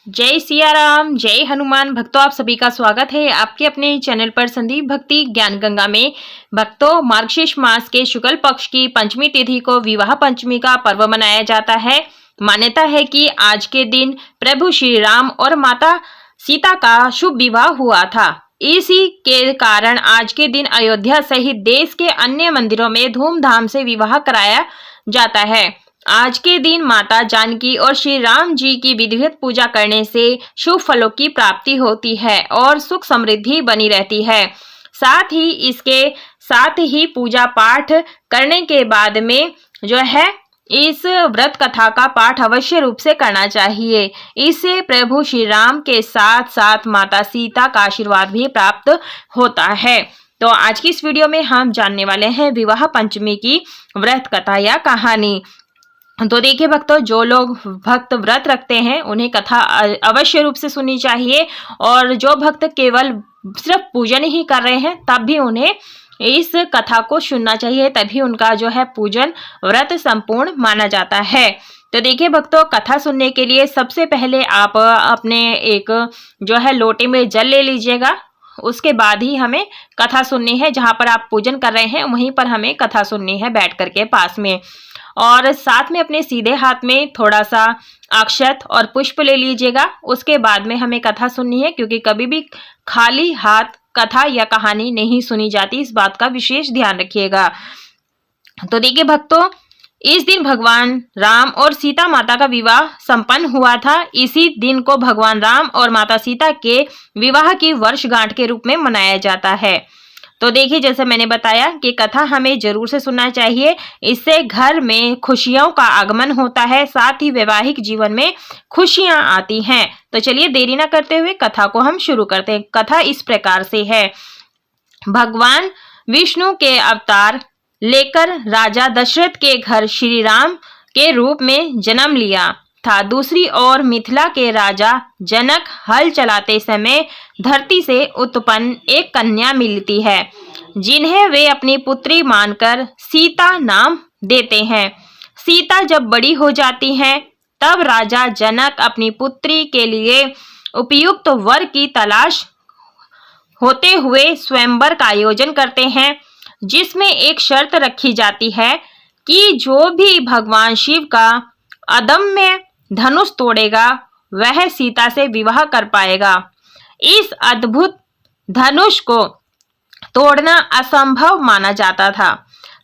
जय सिया राम, जय हनुमान। भक्तों, आप सभी का स्वागत है आपके अपने चैनल पर संदीप भक्ति ज्ञान गंगा में। भक्तों, मार्गशीर्ष मास के शुक्ल पक्ष की पंचमी तिथि को विवाह पंचमी का पर्व मनाया जाता है। मान्यता है कि आज के दिन प्रभु श्री राम और माता सीता का शुभ विवाह हुआ था। इसी के कारण आज के दिन अयोध्या सहित देश के अन्य मंदिरों में धूमधाम से विवाह कराया जाता है। आज के दिन माता जानकी और श्री राम जी की विधिवत पूजा करने से शुभ फलों की प्राप्ति होती है और सुख समृद्धि बनी रहती है। साथ ही इसके साथ ही पूजा पाठ करने के बाद में इस व्रत कथा का पाठ अवश्य रूप से करना चाहिए। इससे प्रभु श्री राम के साथ साथ माता सीता का आशीर्वाद भी प्राप्त होता है। तो आज की इस वीडियो में हम जानने वाले हैं विवाह पंचमी की व्रत कथा या कहानी। तो देखिए भक्तों, जो लोग भक्त व्रत रखते हैं उन्हें कथा अवश्य रूप से सुननी चाहिए, और जो भक्त केवल सिर्फ पूजन ही कर रहे हैं तब भी उन्हें इस कथा को सुनना चाहिए, तभी उनका पूजन व्रत संपूर्ण माना जाता है। तो देखिए भक्तों, कथा सुनने के लिए सबसे पहले आप अपने एक लोटे में जल ले लीजिएगा। उसके बाद ही हमें कथा सुननी है। जहाँ पर आप पूजन कर रहे हैं वहीं पर हमें कथा सुननी है बैठ करके पास में। और साथ में अपने सीधे हाथ में थोड़ा सा अक्षत और पुष्प ले लीजिएगा। उसके बाद में हमें कथा सुननी है, क्योंकि कभी भी खाली हाथ कथा या कहानी नहीं सुनी जाती। इस बात का विशेष ध्यान रखिएगा। तो देखिए भक्तों, इस दिन भगवान राम और सीता माता का विवाह संपन्न हुआ था। इसी दिन को भगवान राम और माता सीता के विवाह की वर्षगांठ के रूप में मनाया जाता है। तो देखिए, जैसे मैंने बताया कि कथा हमें जरूर से सुनना चाहिए। इससे घर में खुशियों का आगमन होता है, साथ ही वैवाहिक जीवन में खुशियां आती हैं। तो चलिए देरी ना करते हुए कथा को हम शुरू करते हैं। कथा इस प्रकार से है। भगवान विष्णु के अवतार लेकर राजा दशरथ के घर श्री राम के रूप में जन्म लिया था। दूसरी ओर मिथिला के राजा जनक हल चलाते समय धरती से उत्पन्न एक कन्या मिलती है, जिन्हें वे अपनी पुत्री मानकर सीता नाम देते हैं। सीता जब बड़ी हो जाती हैं, तब राजा जनक अपनी पुत्री के लिए उपयुक्त वर की तलाश होते हुए स्वयंवर का आयोजन करते हैं, जिसमें एक शर्त रखी जाती है कि जो भी भगवान शिव का अदम्य धनुष तोड़ेगा वह सीता से विवाह कर पाएगा। इस अद्भुत धनुष को तोड़ना असंभव माना जाता था।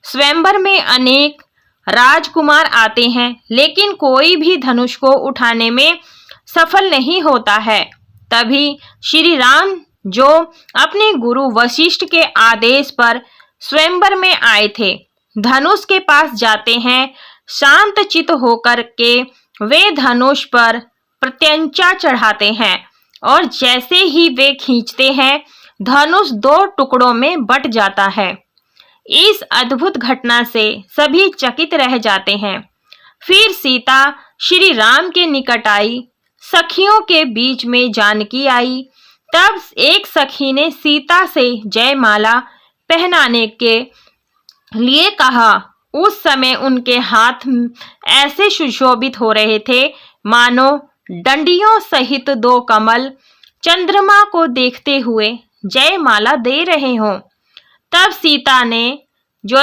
स्वयंवर में अनेक राजकुमार आते हैं, लेकिन कोई भी धनुष को उठाने में सफल नहीं होता है। तभी श्री राम, जो अपने गुरु वशिष्ठ के आदेश पर स्वयंवर में आए थे, धनुष के पास जाते हैं। शांत चित्त होकर के वे धनुष पर प्रत्यंचा चढ़ाते हैं, और जैसे ही वे खींचते हैं धनुष दो टुकड़ों में बट जाता है। इस अद्भुत घटना से सभी चकित रह जाते हैं। फिर सीता श्री राम के निकट आई। सखियों के बीच में जानकी आई। तब एक सखी ने सीता से जयमाला पहनाने के लिए कहा। उस समय उनके हाथ ऐसे सुशोभित हो रहे थे मानो डंडियों सहित दो कमल चंद्रमा को देखते हुए जयमाला दे रहे हों। तब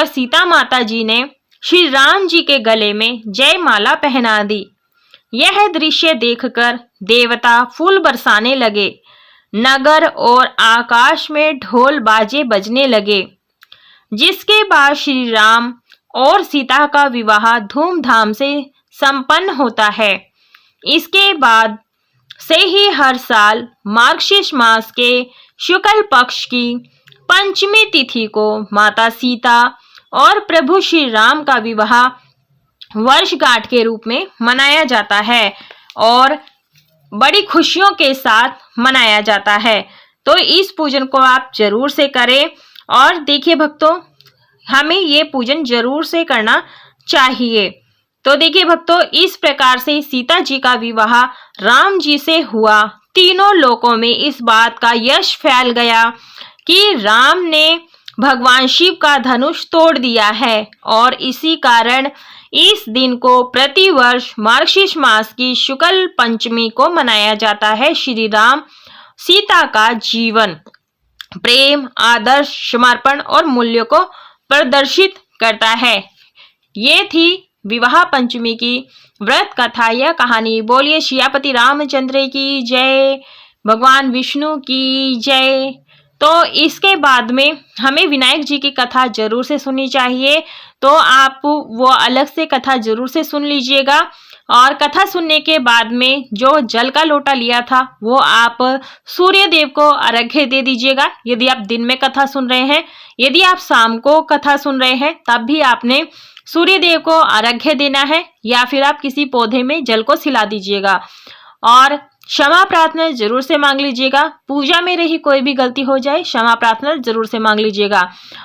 सीता माता जी ने श्री राम जी के गले में जयमाला पहना दी। यह दृश्य देखकर देवता फूल बरसाने लगे। नगर और आकाश में ढोल बाजे बजने लगे। जिसके बाद श्री राम और सीता का विवाह धूमधाम से संपन्न होता है। इसके बाद से ही हर साल मार्गशीर्ष मास के शुक्ल पक्ष की पंचमी तिथि को माता सीता और प्रभु श्री राम का विवाह वर्षगांठ के रूप में मनाया जाता है, और बड़ी खुशियों के साथ मनाया जाता है। तो इस पूजन को आप जरूर से करें। और देखिए भक्तों, हमें ये पूजन जरूर से करना चाहिए। तो देखिए भक्तों, इस प्रकार से सीता जी का विवाह राम जी से हुआ। तीनों लोकों में इस बात का यश फैल गया कि राम ने भगवान शिव का धनुष तोड़ दिया है, और इसी कारण इस दिन को प्रतिवर्ष मार्गशीर्ष मास की शुक्ल पंचमी को मनाया जाता है। श्री राम सीता का जीवन प्रेम, आदर्श, समर्पण और मूल्यों को प्रदर्शित करता है। ये थी विवाह पंचमी की व्रत कथा या कहानी। बोलिए सियापति रामचंद्र की जय, भगवान विष्णु की जय। तो इसके बाद में हमें विनायक जी की कथा जरूर से सुननी चाहिए, तो आप वो अलग से कथा जरूर से सुन लीजिएगा। और कथा सुनने के बाद में जो जल का लोटा लिया था वो आप सूर्य देव को अर्घ्य दे दीजिएगा, यदि आप दिन में कथा सुन रहे हैं। यदि आप शाम को कथा सुन रहे हैं तब भी आपने सूर्य देव को अर्घ्य देना है, या फिर आप किसी पौधे में जल को सिला दीजिएगा। और क्षमा प्रार्थना जरूर से मांग लीजिएगा। पूजा में रही कोई भी गलती हो जाए, क्षमा प्रार्थना जरूर से मांग लीजिएगा।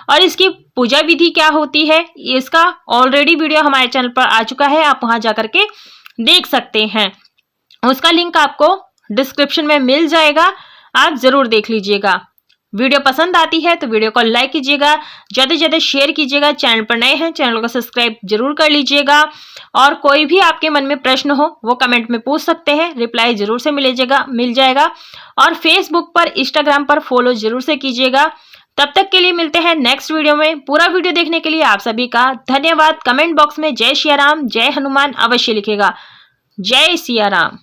और इसकी पूजा विधि क्या होती है, इसका ऑलरेडी वीडियो हमारे चैनल पर आ चुका है, आप वहां जाकर के देख सकते हैं। उसका लिंक आपको डिस्क्रिप्शन में मिल जाएगा, आप जरूर देख लीजिएगा। वीडियो पसंद आती है तो वीडियो को लाइक कीजिएगा, ज़्यादा से ज़्यादा शेयर कीजिएगा। चैनल पर नए हैं, चैनल को सब्सक्राइब जरूर कर लीजिएगा। और कोई भी आपके मन में प्रश्न हो वो कमेंट में पूछ सकते हैं, रिप्लाई जरूर से मिल जाएगा। और फेसबुक पर, इंस्टाग्राम पर फॉलो जरूर से कीजिएगा। तब तक के लिए मिलते हैं नेक्स्ट वीडियो में। पूरा वीडियो देखने के लिए आप सभी का धन्यवाद। कमेंट बॉक्स में जय सिया राम, जय हनुमान अवश्य लिखेगा। जय सिया राम।